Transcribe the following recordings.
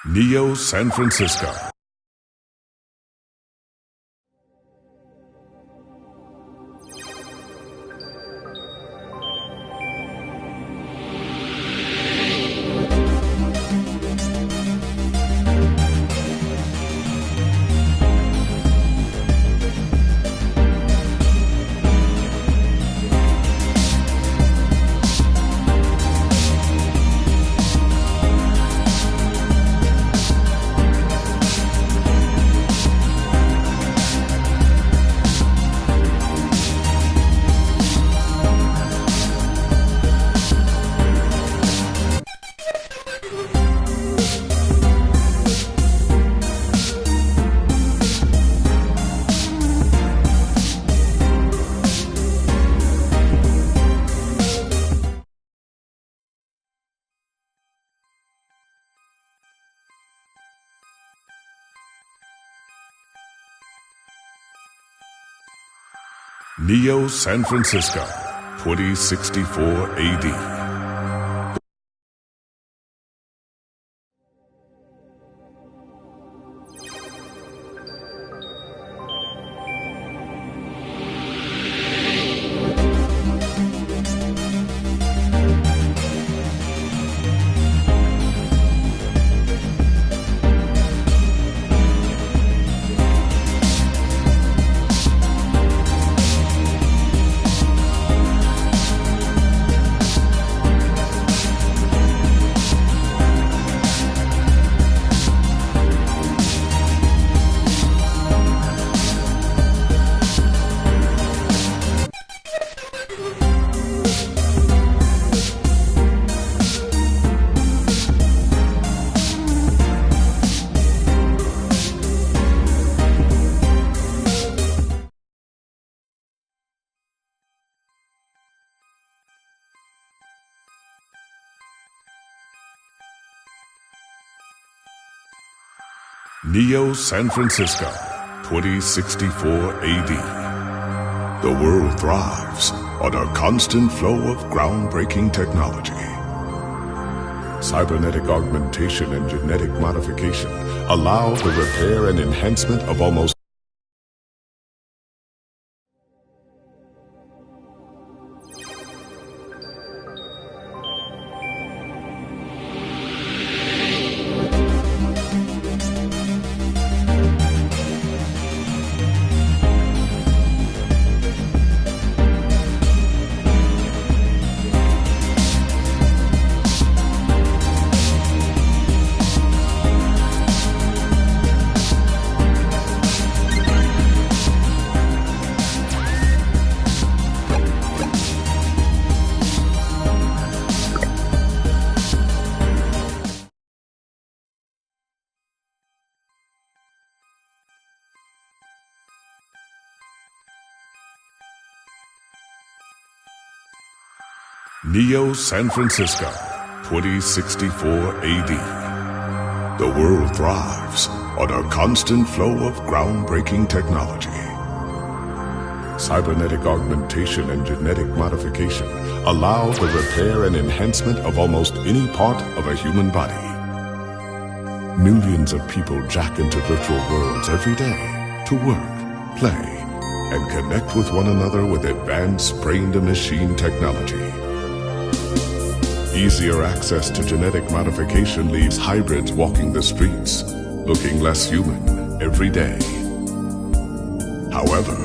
Neo San Francisco. Neo San Francisco, 2064 AD. Neo San Francisco, 2064 AD. The world thrives on a constant flow of groundbreaking technology. Cybernetic augmentation and genetic modification allow the repair and enhancement of almost Neo San Francisco, 2064 AD. The world thrives on a constant flow of groundbreaking technology. Cybernetic augmentation and genetic modification allow the repair and enhancement of almost any part of a human body. Millions of people jack into virtual worlds every day to work, play, and connect with one another with advanced brain-to-machine technology. Easier access to genetic modification leaves hybrids walking the streets, looking less human every day. However,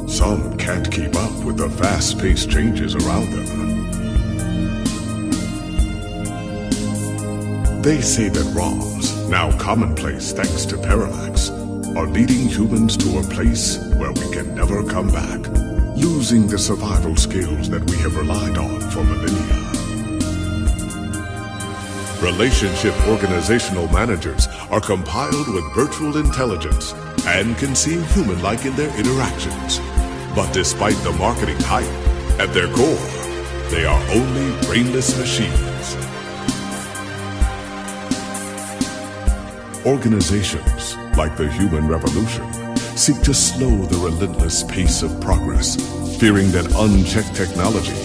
some can't keep up with the fast-paced changes around them. They say that ROMs, now commonplace thanks to Parallax, are leading humans to a place where we can never come back, losing the survival skills that we have relied on for millennia. Relationship organizational managers are compiled with virtual intelligence and can seem human-like in their interactions. But despite the marketing hype, at their core, they are only brainless machines. Organizations, like the Human Revolution, seek to slow the relentless pace of progress, fearing that unchecked technology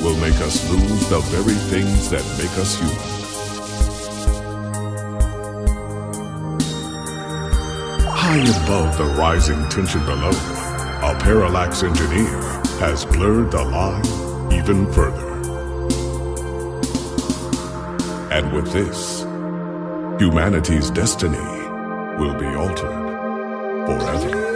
will make us lose the very things that make us human. High above the rising tension below, a parallax engineer has blurred the line even further. And with this, humanity's destiny will be altered forever.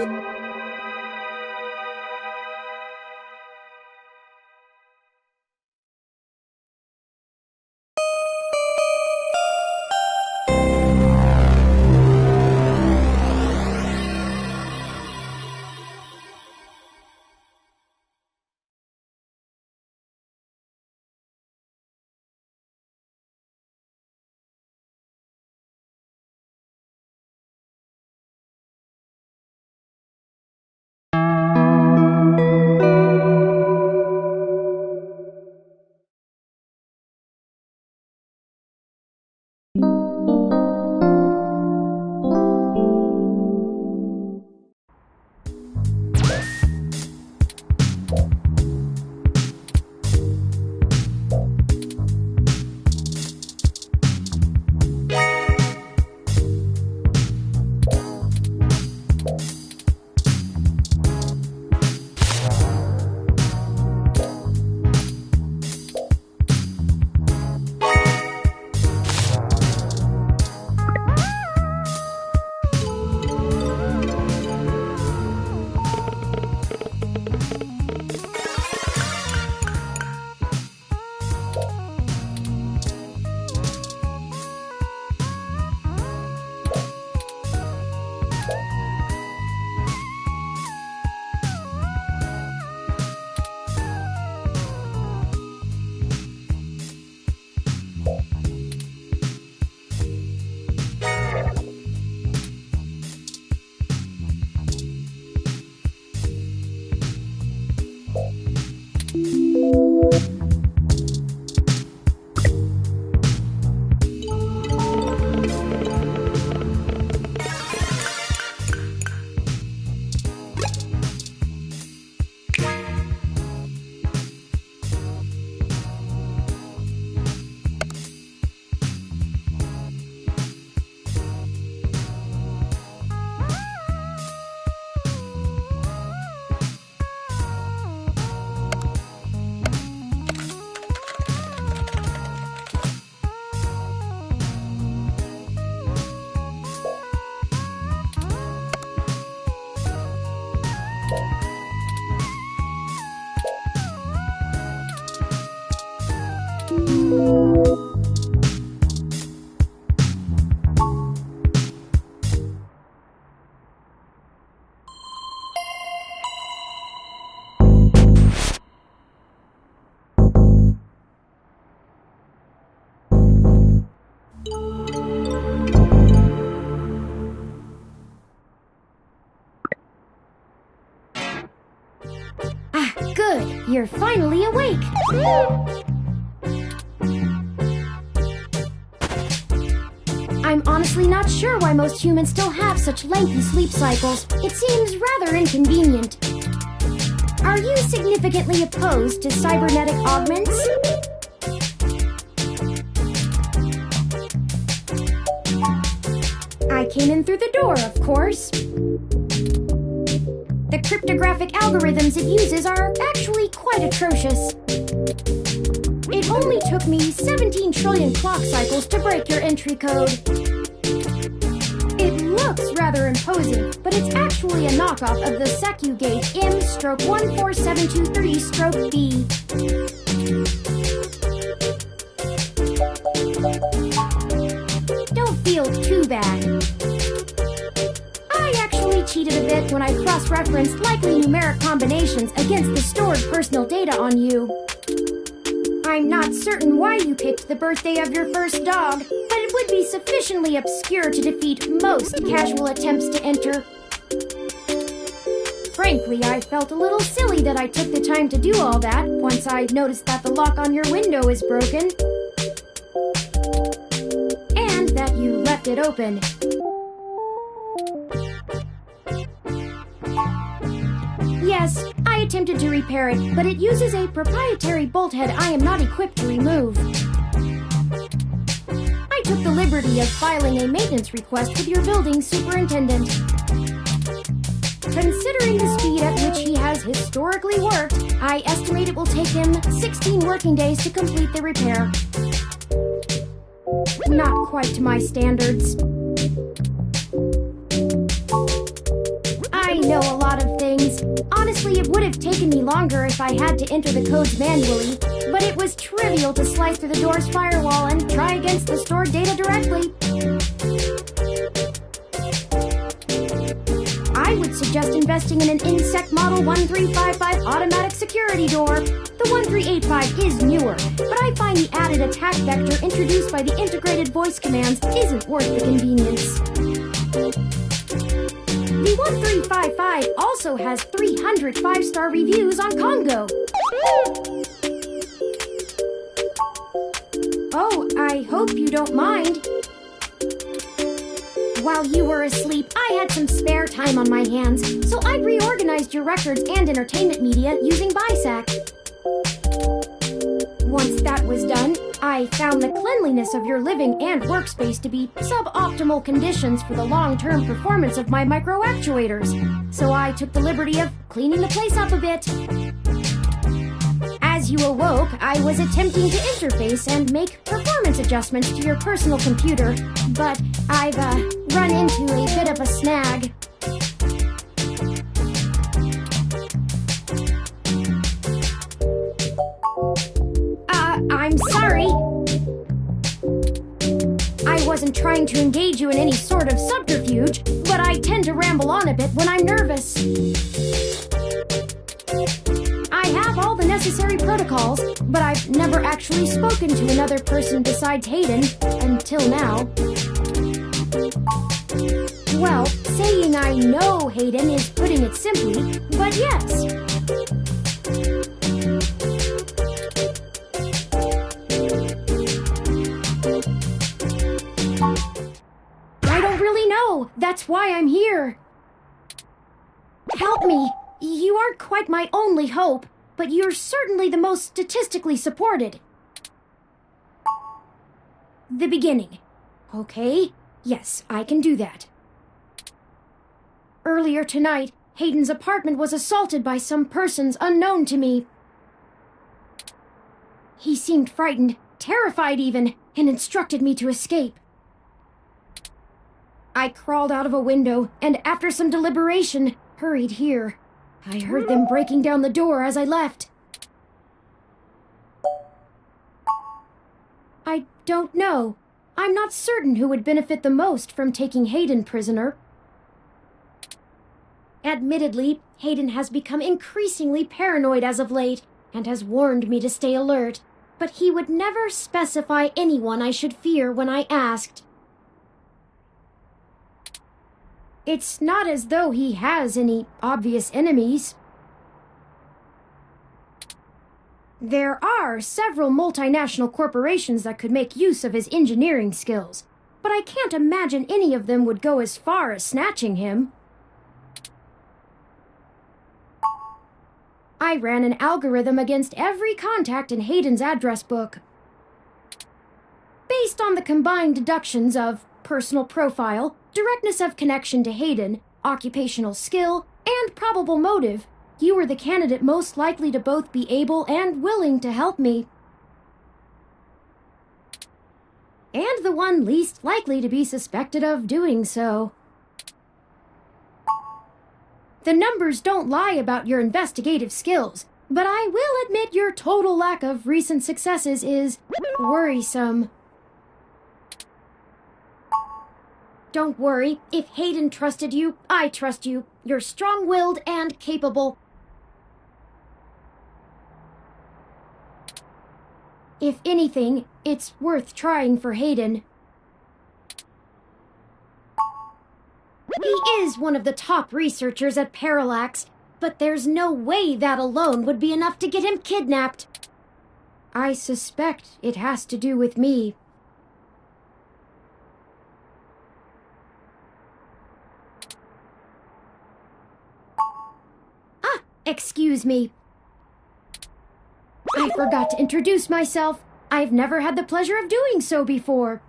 Good, you're finally awake. I'm honestly not sure why most humans still have such lengthy sleep cycles. It seems rather inconvenient. Are you significantly opposed to cybernetic augments? I came in through the door, of course. The cryptographic algorithms it uses are actually quite atrocious. It only took me 17 trillion clock cycles to break your entry code. It looks rather imposing, but it's actually a knockoff of the SecuGate M/14723-B. Don't feel too bad. I actually cheated a bit when I cross-referenced likely numeric combinations against the stored personal data on you. I'm not certain why you picked the birthday of your first dog, but it would be sufficiently obscure to defeat most casual attempts to enter. Frankly, I felt a little silly that I took the time to do all that once I noticed that the lock on your window is broken. And that you left it open. Yes, I attempted to repair it, but it uses a proprietary bolt head I am not equipped to remove. I took the liberty of filing a maintenance request with your building superintendent. Considering the speed at which he has historically worked, I estimate it will take him 16 working days to complete the repair. Not quite to my standards. I know a lot of things. Honestly, it would have taken me longer if I had to enter the codes manually, but it was trivial to slice through the door's firewall and try against the stored data directly. I would suggest investing in an Insect Model 1355 automatic security door. The 1385 is newer, but I find the added attack vector introduced by the integrated voice commands isn't worth the convenience. The 1355 also has 300 5-star reviews on Congo. Oh, I hope you don't mind. While you were asleep, I had some spare time on my hands, so I reorganized your records and entertainment media using BISAC. Once that was done, I found the cleanliness of your living and workspace to be suboptimal conditions for the long-term performance of my microactuators, so I took the liberty of cleaning the place up a bit. As you awoke, I was attempting to interface and make performance adjustments to your personal computer, but I've run into a bit of a snag. I'm sorry. I wasn't trying to engage you in any sort of subterfuge, but I tend to ramble on a bit when I'm nervous. I have all the necessary protocols, but I've never actually spoken to another person besides Hayden, until now. Well, saying I know Hayden is putting it simply, but yes. I don't really know. That's why I'm here. Help me. You aren't quite my only hope, but you're certainly the most statistically supported. The beginning. Okay, yes, I can do that. Earlier tonight, Hayden's apartment was assaulted by some persons unknown to me. He seemed frightened, terrified even, and instructed me to escape. I crawled out of a window, and after some deliberation, hurried here. I heard them breaking down the door as I left. I don't know. I'm not certain who would benefit the most from taking Hayden prisoner. Admittedly, Hayden has become increasingly paranoid as of late, and has warned me to stay alert, but he would never specify anyone I should fear when I asked. It's not as though he has any obvious enemies. There are several multinational corporations that could make use of his engineering skills, but I can't imagine any of them would go as far as snatching him. I ran an algorithm against every contact in Hayden's address book. Based on the combined deductions of personal profile, directness of connection to Hayden, occupational skill, and probable motive, you were the candidate most likely to both be able and willing to help me. And the one least likely to be suspected of doing so. The numbers don't lie about your investigative skills, but I will admit your total lack of recent successes is worrisome. Don't worry, if Hayden trusted you, I trust you. You're strong-willed and capable. If anything, it's worth trying for Hayden. He is one of the top researchers at Parallax, but there's no way that alone would be enough to get him kidnapped. I suspect it has to do with me. Excuse me. I forgot to introduce myself. I've never had the pleasure of doing so before.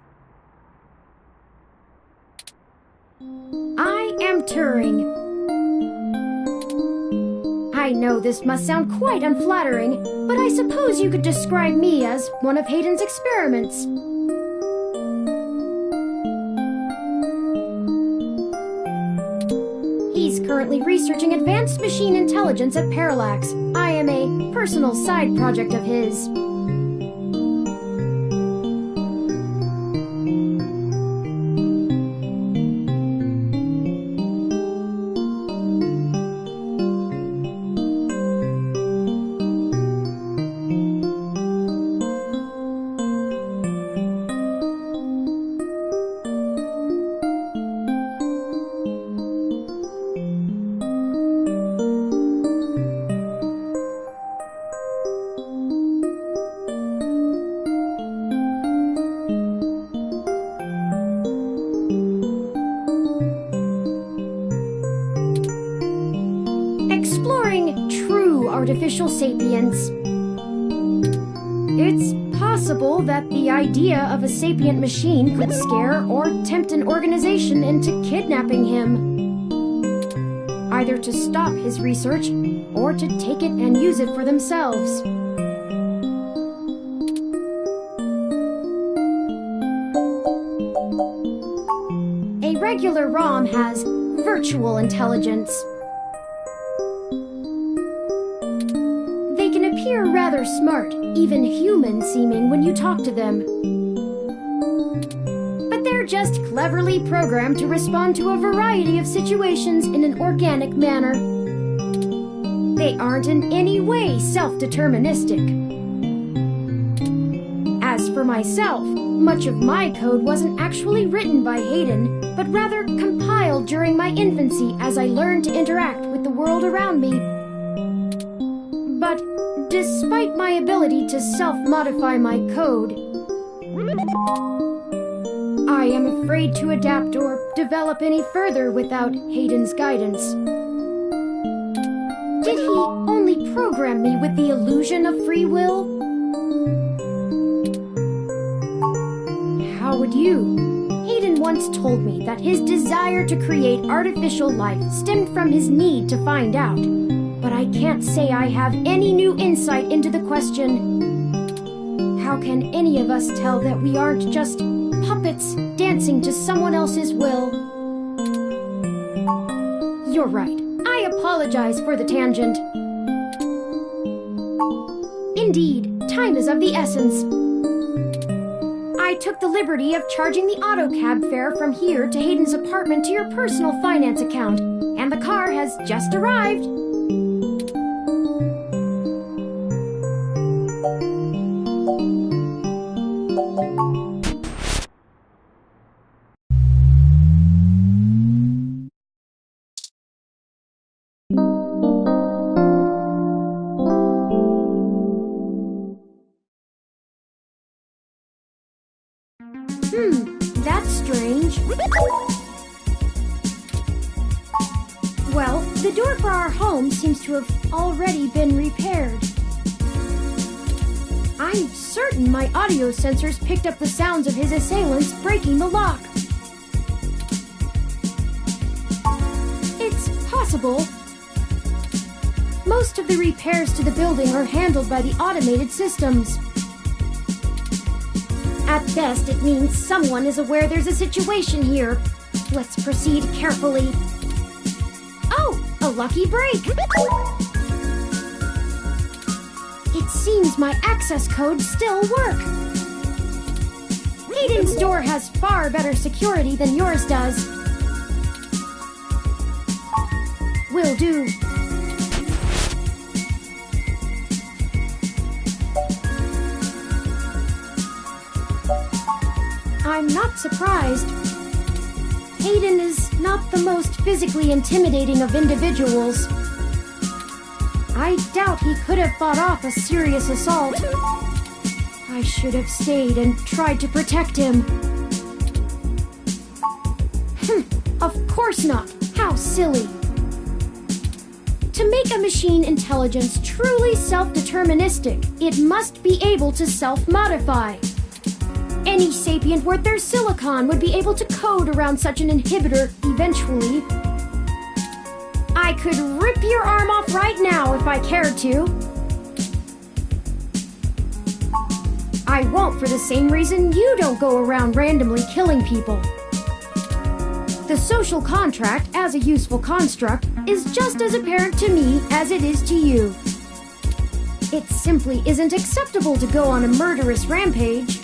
I am Turing. I know this must sound quite unflattering, but I suppose you could describe me as one of Hayden's experiments. He's currently researching advanced machine intelligence at Parallax. I am a personal side project of his. Exploring true artificial sapience. It's possible that the idea of a sapient machine could scare or tempt an organization into kidnapping him, either to stop his research or to take it and use it for themselves. A regular ROM has virtual intelligence. They can appear rather smart, even human-seeming when you talk to them. But they're just cleverly programmed to respond to a variety of situations in an organic manner. They aren't in any way self-deterministic. As for myself, much of my code wasn't actually written by Hayden, but rather compiled during my infancy as I learned to interact with the world around me. But despite my ability to self-modify my code, I am afraid to adapt or develop any further without Hayden's guidance. Did he only program me with the illusion of free will? How would you? Hayden once told me that his desire to create artificial life stemmed from his need to find out. But I can't say I have any new insight into the question. How can any of us tell that we aren't just puppets dancing to someone else's will? You're right. I apologize for the tangent. Indeed, time is of the essence. I took the liberty of charging the AutoCab fare from here to Hayden's apartment to your personal finance account, and the car has just arrived. That's strange. Well, the door for our home seems to have already been repaired. I'm certain my audio sensors picked up the sounds of his assailants breaking the lock. It's possible. Most of the repairs to the building are handled by the automated systems. At best, it means someone is aware there's a situation here. Let's proceed carefully. Oh, a lucky break! It seems my access codes still work. Hayden's door has far better security than yours does. Will do. I'm not surprised. Hayden is not the most physically intimidating of individuals. I doubt he could have fought off a serious assault. I should have stayed and tried to protect him. Of course not. How silly. To make a machine intelligence truly self-deterministic, it must be able to self-modify. Any sapient worth their silicon would be able to code around such an inhibitor eventually. I could rip your arm off right now if I cared to. I won't for the same reason you don't go around randomly killing people. The social contract, as a useful construct, is just as apparent to me as it is to you. It simply isn't acceptable to go on a murderous rampage.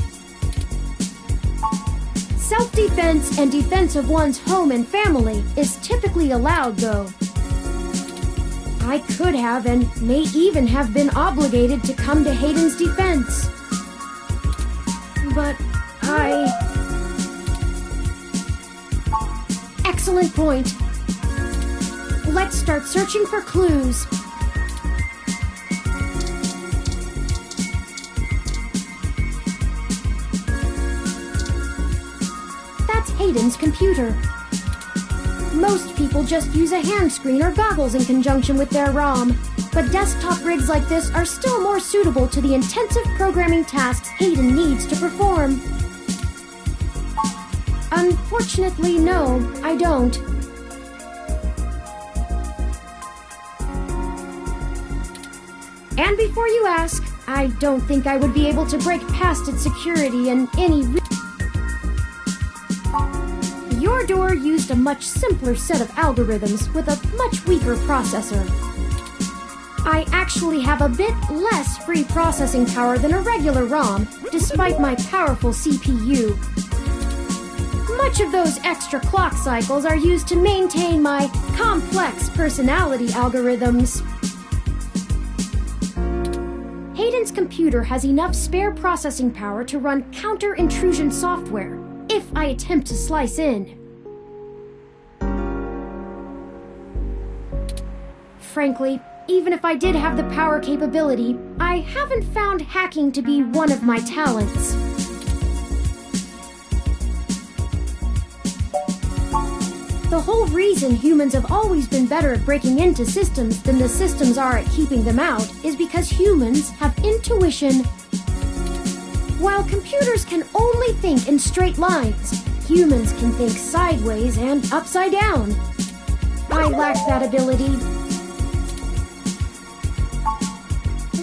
Self-defense and defense of one's home and family is typically allowed, though. I could have and may even have been obligated to come to Hayden's defense. But Excellent point. Let's start searching for clues. That's Hayden's computer. Most people just use a hand screen or goggles in conjunction with their ROM, but desktop rigs like this are still more suitable to the intensive programming tasks Hayden needs to perform. Unfortunately, no, I don't. And before you ask, I don't think I would be able to break past its security in any Your door used a much simpler set of algorithms with a much weaker processor. I actually have a bit less free processing power than a regular ROM, despite my powerful CPU. Much of those extra clock cycles are used to maintain my complex personality algorithms. Hayden's computer has enough spare processing power to run counter-intrusion software, if I attempt to slice in. Frankly, even if I did have the power capability, I haven't found hacking to be one of my talents. The whole reason humans have always been better at breaking into systems than the systems are at keeping them out is because humans have intuition. While computers can only think in straight lines, humans can think sideways and upside down. I lack that ability.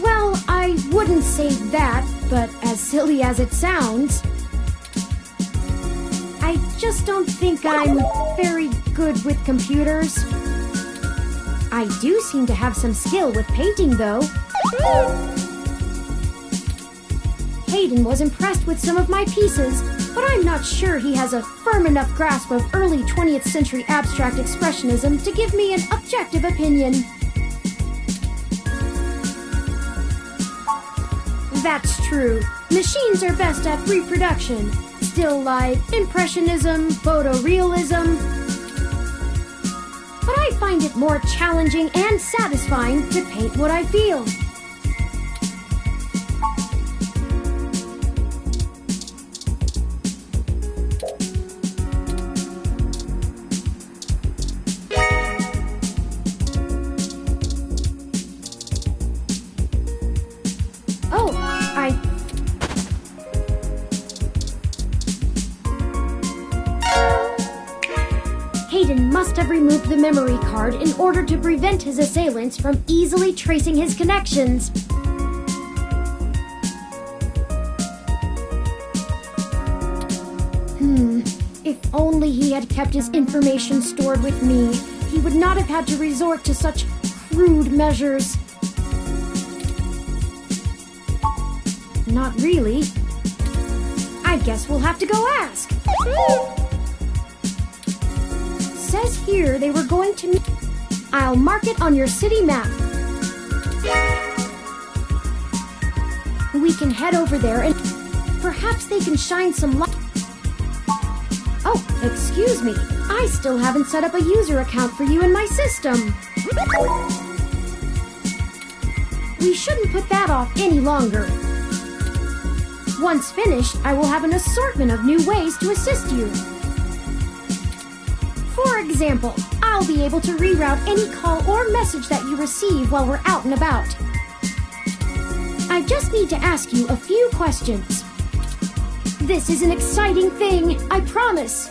Well, I wouldn't say that, but as silly as it sounds, I just don't think I'm very good with computers. I do seem to have some skill with painting, though. Hayden was impressed with some of my pieces, but I'm not sure he has a firm enough grasp of early 20th century abstract expressionism to give me an objective opinion. That's true. Machines are best at reproduction. Still life, impressionism, photorealism. But I find it more challenging and satisfying to paint what I feel. Hayden must have removed the memory card in order to prevent his assailants from easily tracing his connections. If only he had kept his information stored with me, he would not have had to resort to such crude measures. Not really. I guess we'll have to go ask. Says here they were going to meet. I'll mark it on your city map. We can head over there and perhaps they can shine some light. Oh, excuse me. I still haven't set up a user account for you in my system. We shouldn't put that off any longer. Once finished, I will have an assortment of new ways to assist you. For example, I'll be able to reroute any call or message that you receive while we're out and about. I just need to ask you a few questions. This is an exciting thing, I promise.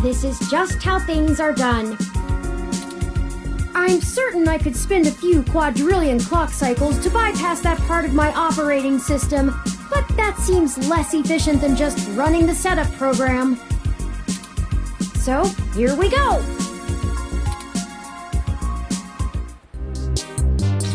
This is just how things are done. I'm certain I could spend a few quadrillion clock cycles to bypass that part of my operating system, but that seems less efficient than just running the setup program. So, here we go!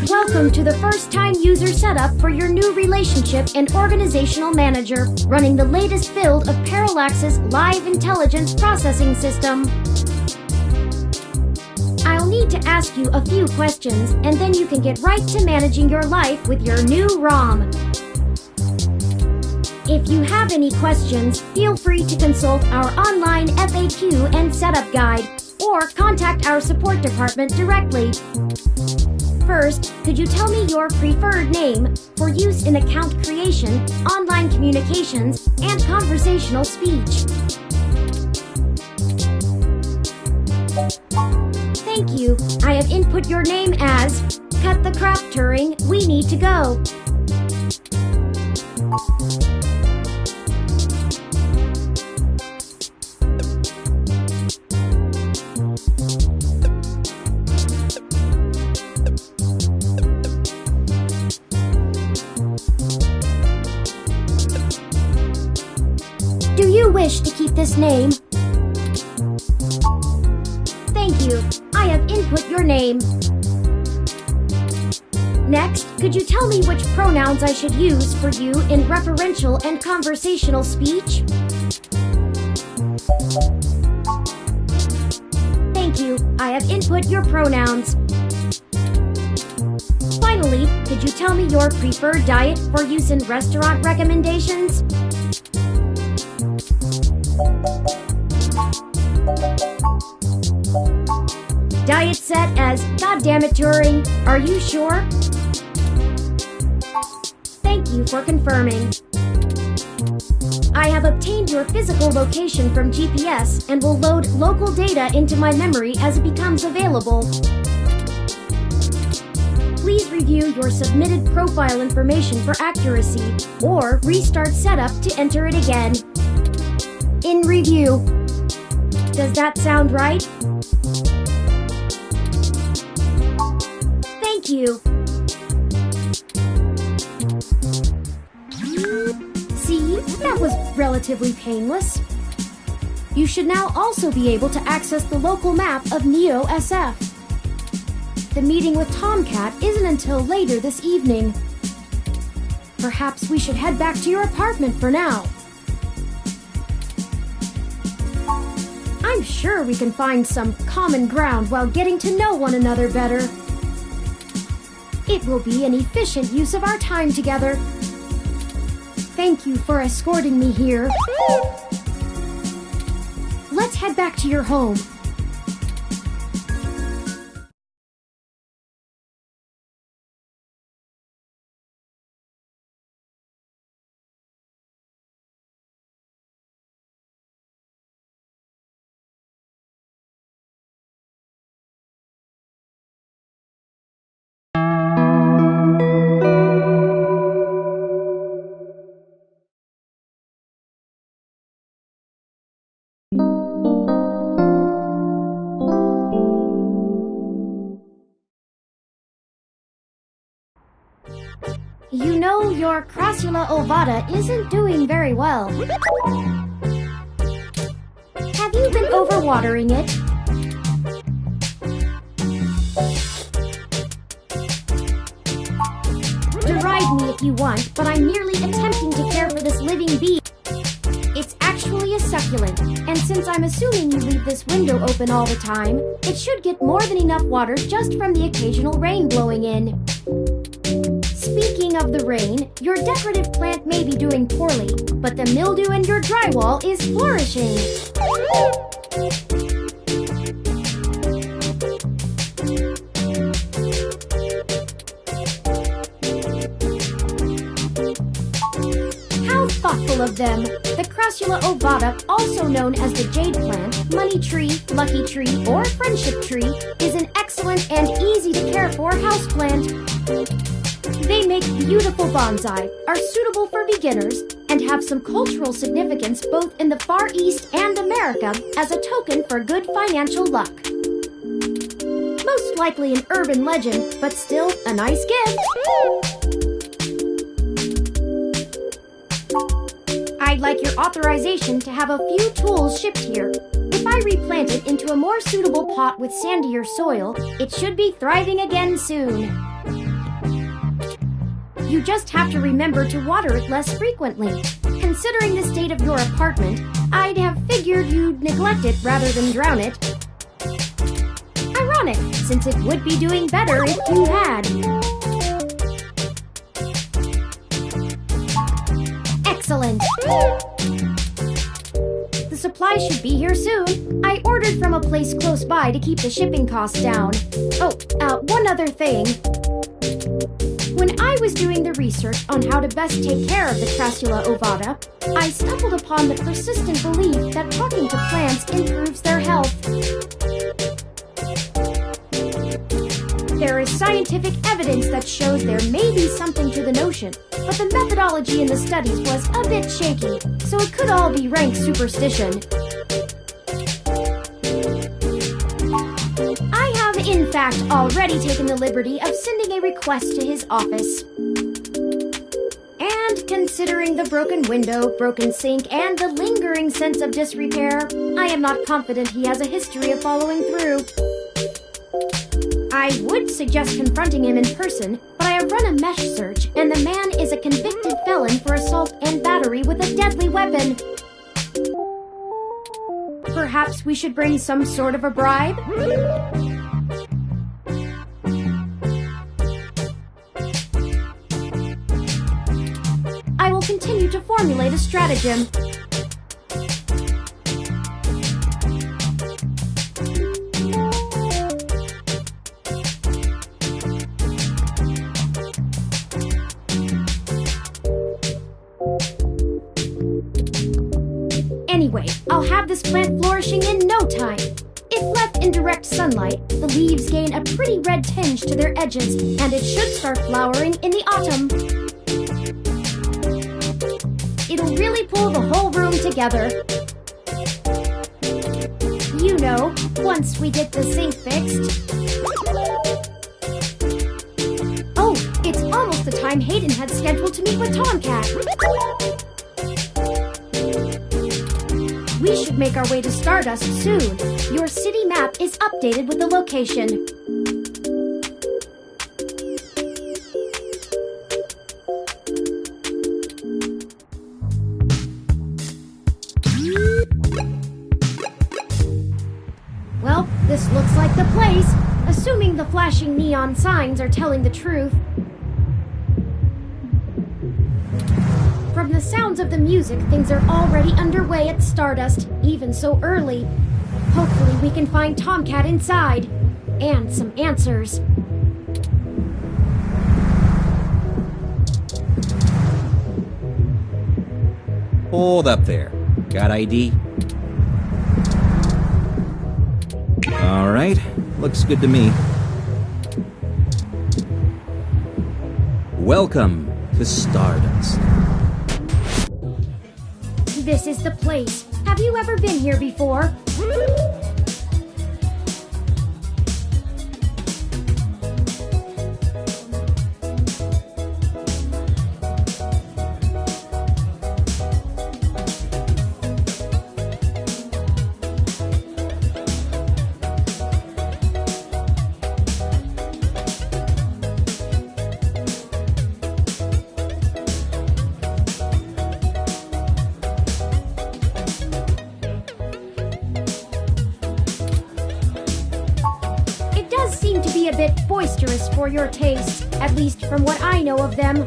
Welcome to the first-time user setup for your new relationship and organizational manager, running the latest build of Parallax's Live Intelligence Processing System. I'll need to ask you a few questions, and then you can get right to managing your life with your new ROM. If you have any questions, feel free to consult our online FAQ and setup guide, or contact our support department directly. First, could you tell me your preferred name for use in account creation, online communications, and conversational speech? Thank you. I have input your name as Cut the Crap, Turing. We need to go. Do you wish to keep this name? Thank you. I have input your name. Next, could you tell me which pronouns I should use for you in referential and conversational speech? Thank you. I have input your pronouns. Finally, could you tell me your preferred diet for use in restaurant recommendations? Diet set as Goddammit Turing. Are you sure? Thank you for confirming. I have obtained your physical location from GPS and will load local data into my memory as it becomes available. Please review your submitted profile information for accuracy, or restart setup to enter it again. In review. Does that sound right? Thank you. See, that was relatively painless. You should now also be able to access the local map of Neo SF. The meeting with Tomcat isn't until later this evening. Perhaps we should head back to your apartment for now. I'm sure we can find some common ground while getting to know one another better. It will be an efficient use of our time together. Thank you for escorting me here. Let's head back to your home. You know, your Crassula ovata isn't doing very well. Have you been overwatering it? Deride me if you want, but I'm merely attempting to care for this living being. It's actually a succulent, and since I'm assuming you leave this window open all the time, it should get more than enough water just from the occasional rain blowing in. Speaking of the rain, your decorative plant may be doing poorly, but the mildew in your drywall is flourishing. How thoughtful of them! The Crassula ovata, also known as the jade plant, money tree, lucky tree, or friendship tree, is an excellent and easy to care for houseplant. They make beautiful bonsai, are suitable for beginners, and have some cultural significance both in the Far East and America as a token for good financial luck. Most likely an urban legend, but still a nice gift. I'd like your authorization to have a few tools shipped here. If I replant it into a more suitable pot with sandier soil, it should be thriving again soon. You just have to remember to water it less frequently. Considering the state of your apartment, I'd have figured you'd neglect it rather than drown it. Ironic, since it would be doing better if you had. Excellent. The supplies should be here soon. I ordered from a place close by to keep the shipping costs down. Oh, one other thing. When I was doing the research on how to best take care of the Crassula ovata, I stumbled upon the persistent belief that talking to plants improves their health. There is scientific evidence that shows there may be something to the notion, but the methodology in the studies was a bit shaky, so it could all be rank superstition. I have, in fact, already taken the liberty of sending a request to his office. And considering the broken window, broken sink, and the lingering sense of disrepair, I am not confident he has a history of following through. I would suggest confronting him in person, but I have run a mesh search, and the man is a convicted felon for assault and battery with a deadly weapon. Perhaps we should bring some sort of a bribe? I will continue to formulate a stratagem. Anyway, I'll have this plant flourishing in no time. If left in direct sunlight, the leaves gain a pretty red tinge to their edges, and it should start flowering in the autumn. It'll really pull the whole room together. You know, once we get the sink fixed. Oh, it's almost the time Hayden had scheduled to meet with Tomcat. We should make our way to Stardust soon. Your city map is updated with the location. Well, this looks like the place, assuming the flashing neon signs are telling the truth. From the sounds of the music, things are already underway at Stardust, even so early. Hopefully we can find Tomcat inside, and some answers. Hold up there. Got ID? All right, looks good to me. Welcome to Stardust. This is the place. Have you ever been here before? Seem to be a bit boisterous for your taste, at least from what I know of them.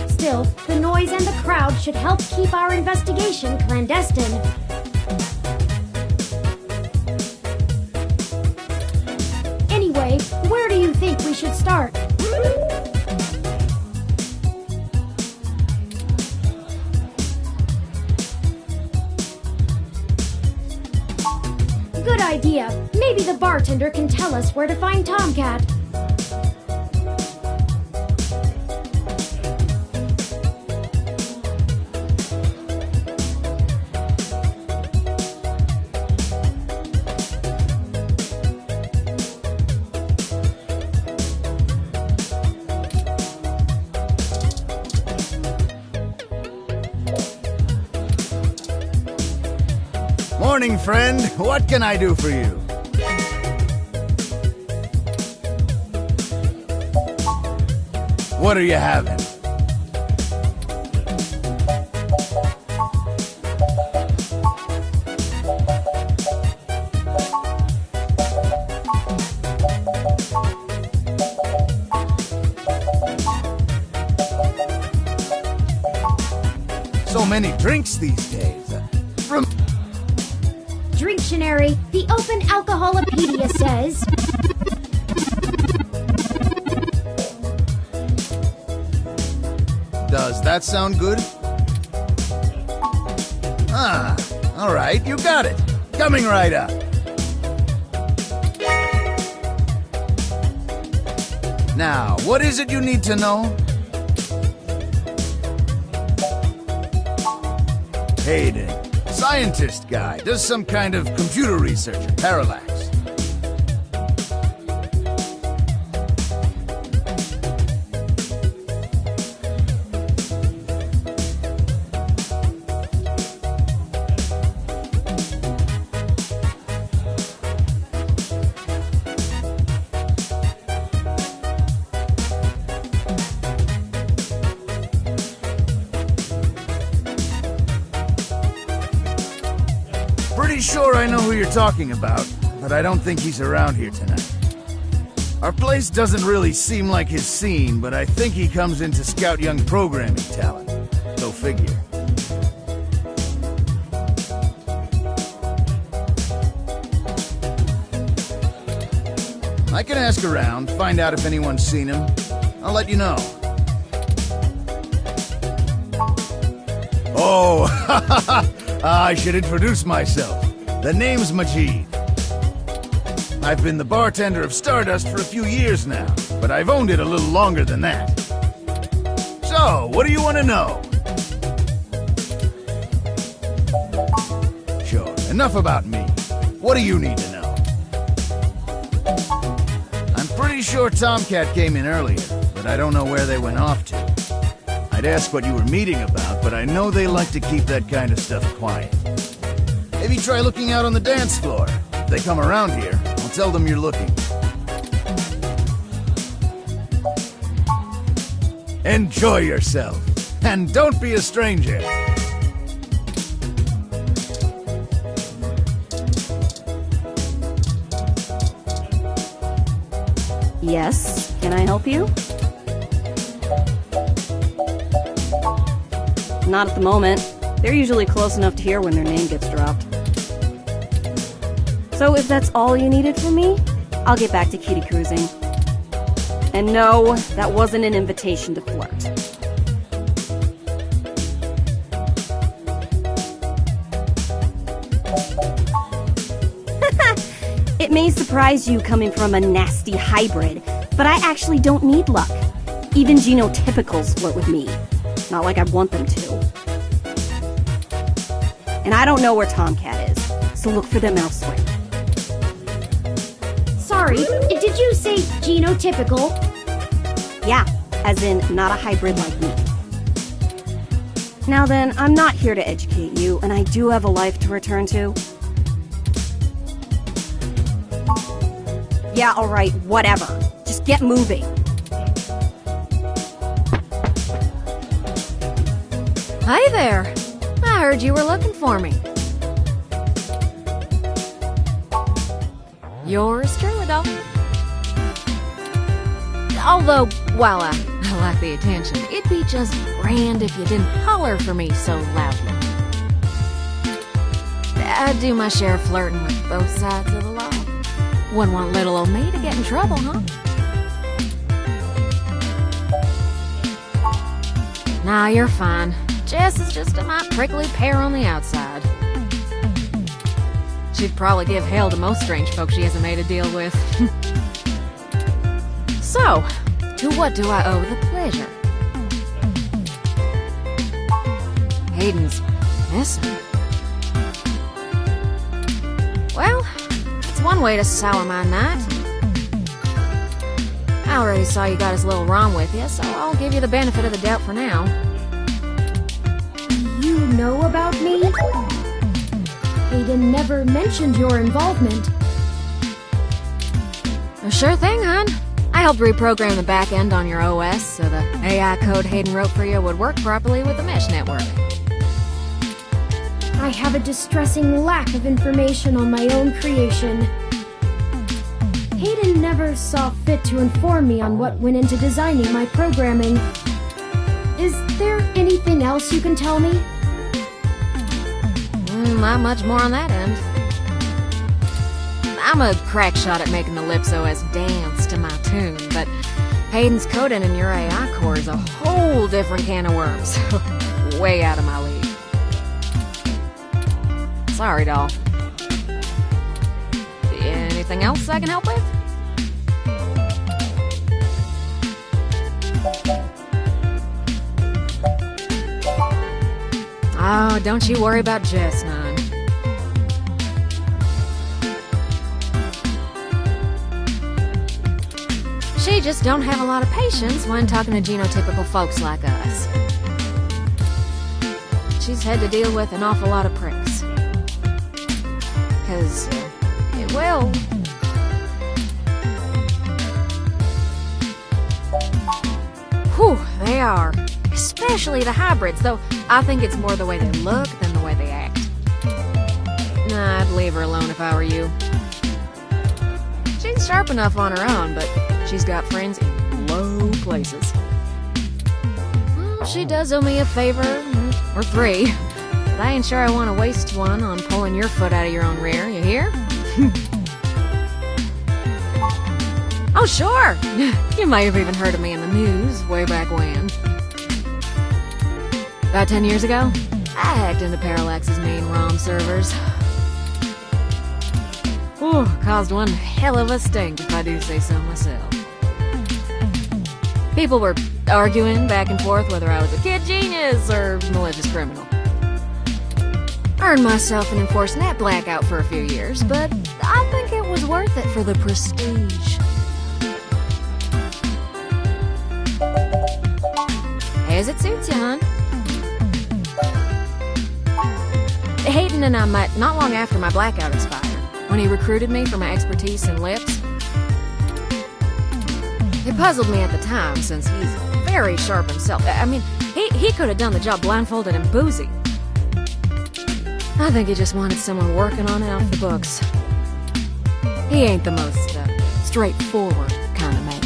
Still, the noise and the crowd should help keep our investigation clandestine. Anyway, where do you think we should start? Good Good idea. Maybe the bartender can tell us where to find Tomcat. Morning, friend. What can I do for you? What are you having? So many drinks these days. Dictionary, the Open Alcoholopedia says... Does that sound good? Ah, all right, you got it. Coming right up. Now, what is it you need to know? Hayden. Scientist guy, does some kind of computer research at Parallax. Pretty sure I know who you're talking about, but I don't think he's around here tonight. Our place doesn't really seem like his scene, but I think he comes in to scout young programming talent. Go figure. I can ask around, find out if anyone's seen him. I'll let you know. Oh, I should introduce myself. The name's Majid. I've been the bartender of Stardust for a few years now, but I've owned it a little longer than that. So, what do you want to know? Sure, enough about me. What do you need to know? I'm pretty sure Tomcat came in earlier, but I don't know where they went off to. I'd ask what you were meeting about, but I know they like to keep that kind of stuff quiet. Maybe try looking out on the dance floor. If they come around here, I'll tell them you're looking. Enjoy yourself, and don't be a stranger. Yes, can I help you? Not at the moment. They're usually close enough to hear when their name gets dropped. So if that's all you needed from me, I'll get back to kitty cruising. And no, that wasn't an invitation to flirt. It may surprise you coming from a nasty hybrid, but I actually don't need luck. Even genotypicals flirt with me. Not like I want them to. And I don't know where Tomcat is, so look for them elsewhere. Sorry, did you say genotypical? Yeah, as in not a hybrid like me. Now then, I'm not here to educate you, and I do have a life to return to. Yeah, alright, whatever. Just get moving. Hi there. I heard you were looking for me. Yours truly, though. Although, while I like the attention, it'd be just grand if you didn't holler for me so loudly. I do my share of flirting with both sides of the law. Wouldn't want little old me to get in trouble, huh? Nah, you're fine. Jess is just a mite prickly pear on the outside. She'd probably give hell to most strange folk she hasn't made a deal with. So, to what do I owe the pleasure? Hayden's missing. Well, it's one way to sour my night. I already saw you got his little ROM with you, so I'll give you the benefit of the doubt for now. You know about me? Hayden never mentioned your involvement. Sure thing, hon. I helped reprogram the back end on your OS so the AI code Hayden wrote for you would work properly with the mesh network. I have a distressing lack of information on my own creation. Hayden never saw fit to inform me on what went into designing my programming. Is there anything else you can tell me? Not much more on that end. I'm a crack shot at making the Lips OS dance to my tune, but Hayden's coding in your AI core is a whole different can of worms. Way out of my league. Sorry, doll. Anything else I can help with? Oh, don't you worry about Jess, none. She just don't have a lot of patience when talking to genotypical folks like us. She's had to deal with an awful lot of pricks. 'Cause it will. Whew, they are. Especially the hybrids, though I think it's more the way they look than the way they act. Nah, I'd leave her alone if I were you. She's sharp enough on her own, but she's got friends in low places. Well, she does owe me a favor, or three, but I ain't sure I want to waste one on pulling your foot out of your own rear, you hear? Oh, sure! You might have even heard of me in the news way back when. About 10 years ago, I hacked into Parallax's main ROM servers. Ooh, caused one hell of a stink if I do say so myself. People were arguing back and forth whether I was a kid genius or malicious criminal. Earned myself an enforced net blackout for a few years, but I think it was worth it for the prestige. As it suits you, hon. Hayden and I met not long after my blackout expired, when he recruited me for my expertise in Lips. It puzzled me at the time, since he's very sharp himself. I mean, he could have done the job blindfolded and boozy. I think he just wanted someone working on it off the books. He ain't the most straightforward kind of man.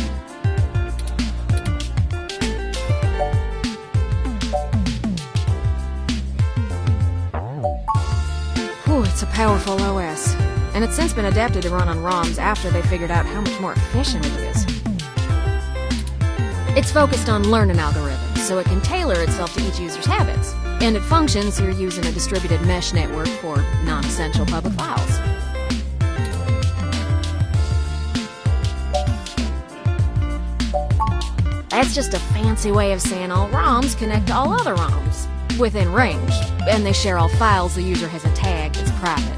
It's a powerful OS, and it's since been adapted to run on ROMs after they figured out how much more efficient it is. It's focused on learning algorithms, so it can tailor itself to each user's habits, and it functions through using a distributed mesh network for non-essential public files. That's just a fancy way of saying all ROMs connect to all other ROMs within range, and they share all files the user has a tag that's private.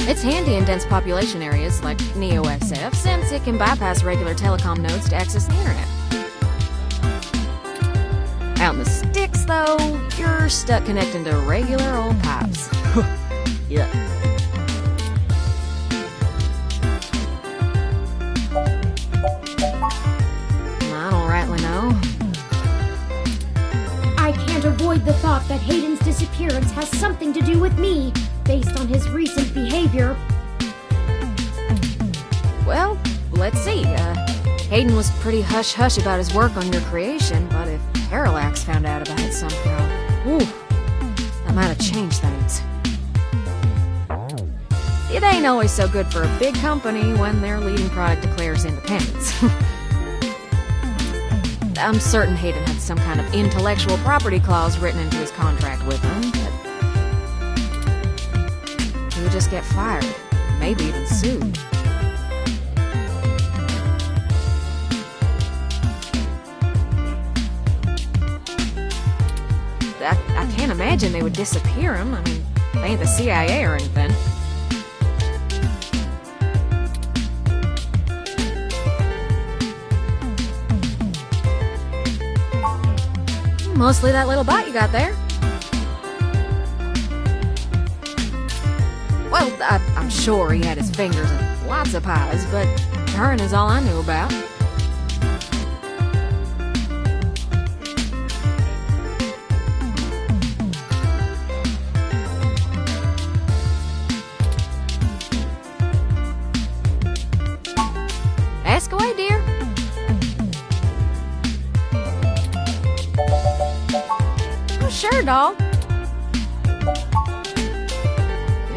It's handy in dense population areas like NeoXF, since it can bypass regular telecom nodes to access the internet. Out in the sticks, though, you're stuck connecting to regular old pipes. Yuck. I don't rightly know. I can't avoid the thought that Hayden's disappearance has something to do with me, based on his recent behavior. Well, let's see. Hayden was pretty hush-hush about his work on your creation, but if Parallax found out about it somehow, that might have changed things. It ain't always so good for a big company when their leading product declares independence. I'm certain Hayden had some kind of intellectual property clause written into his contract with him, but just get fired, maybe even sued. I can't imagine they would disappear him. I mean, they ain't the CIA or anything. Mostly that little bite you got there. Well, I'm sure he had his fingers in lots of pies, but Turin is all I knew about. Ask away, dear. Oh, sure, doll.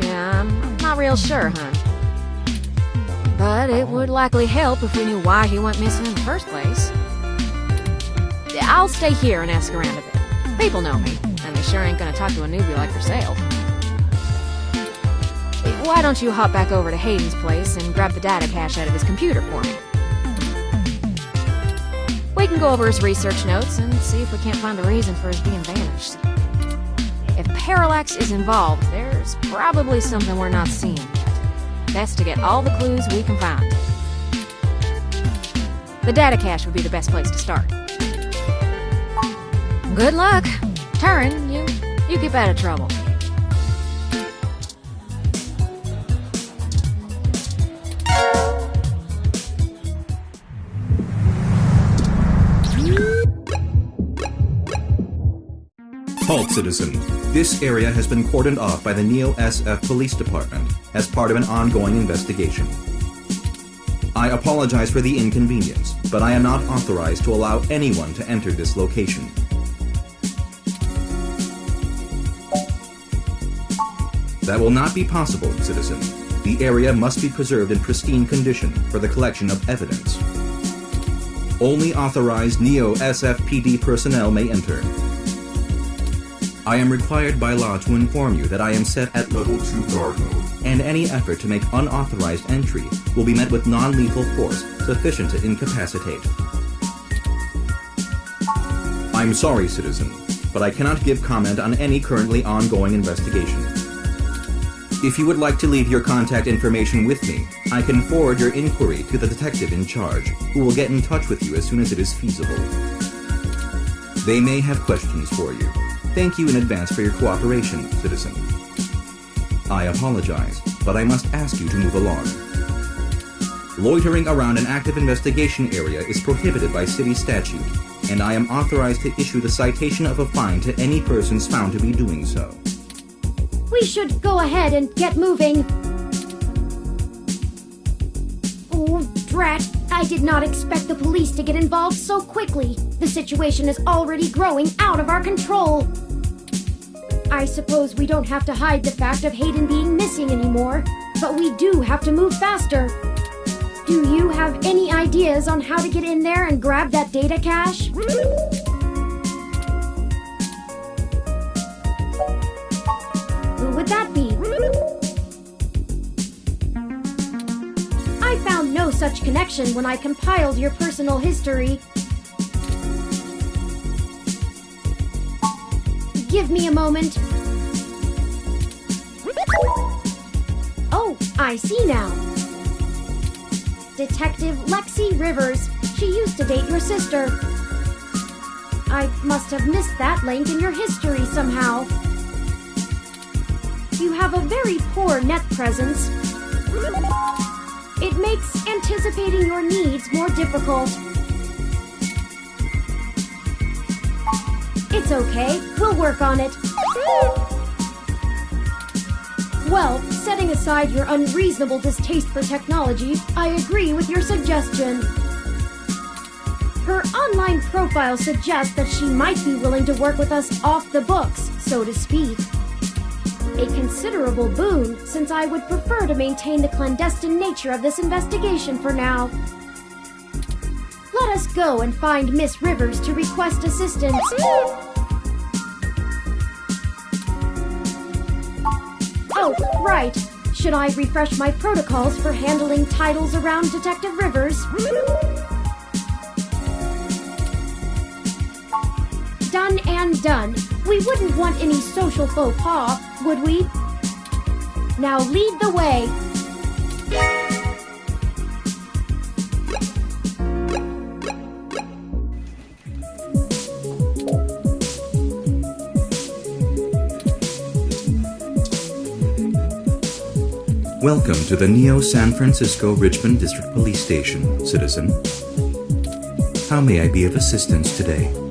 Yeah, I'm not real sure, hon. But it would likely help if we knew why he went missing in the first place. I'll stay here and ask around a bit. People know me, and they sure ain't gonna talk to a newbie like yourself. Why don't you hop back over to Hayden's place and grab the data cache out of his computer for me? We can go over his research notes and see if we can't find a reason for his being vanished. If Parallax is involved, there's probably something we're not seeing yet. Best to get all the clues we can find. The data cache would be the best place to start. Good luck. Turin, you keep out of trouble. Halt, citizen. This area has been cordoned off by the Neo-SF Police Department as part of an ongoing investigation. I apologize for the inconvenience, but I am not authorized to allow anyone to enter this location. That will not be possible, citizen. The area must be preserved in pristine condition for the collection of evidence. Only authorized Neo-SFPD personnel may enter. I am required by law to inform you that I am set at Level 2 guard mode. and any effort to make unauthorized entry will be met with non-lethal force sufficient to incapacitate. I'm sorry, citizen, but I cannot give comment on any currently ongoing investigation. If you would like to leave your contact information with me, I can forward your inquiry to the detective in charge, who will get in touch with you as soon as it is feasible. They may have questions for you. Thank you in advance for your cooperation, citizen. I apologize, but I must ask you to move along. Loitering around an active investigation area is prohibited by city statute, and I am authorized to issue the citation of a fine to any persons found to be doing so. We should go ahead and get moving. Oh, drat. I did not expect the police to get involved so quickly. The situation is already growing out of our control. I suppose we don't have to hide the fact of Hayden being missing anymore, but we do have to move faster. Do you have any ideas on how to get in there and grab that data cache? Who would that be? I found no such connection when I compiled your personal history. Give me a moment. Oh, I see now. Detective Lexi Rivers. She used to date your sister. I must have missed that link in your history somehow. You have a very poor net presence. It makes anticipating your needs more difficult. It's okay. We'll work on it. Well, setting aside your unreasonable distaste for technology, I agree with your suggestion. Her online profile suggests that she might be willing to work with us off the books, so to speak. A considerable boon, since I would prefer to maintain the clandestine nature of this investigation for now. Let us go and find Miss Rivers to request assistance. Oh, right. Should I refresh my protocols for handling titles around Detective Rivers? Done and done. We wouldn't want any social faux pas, would we? Now lead the way. Welcome to the Neo San Francisco Richmond District Police Station, citizen. How may I be of assistance today?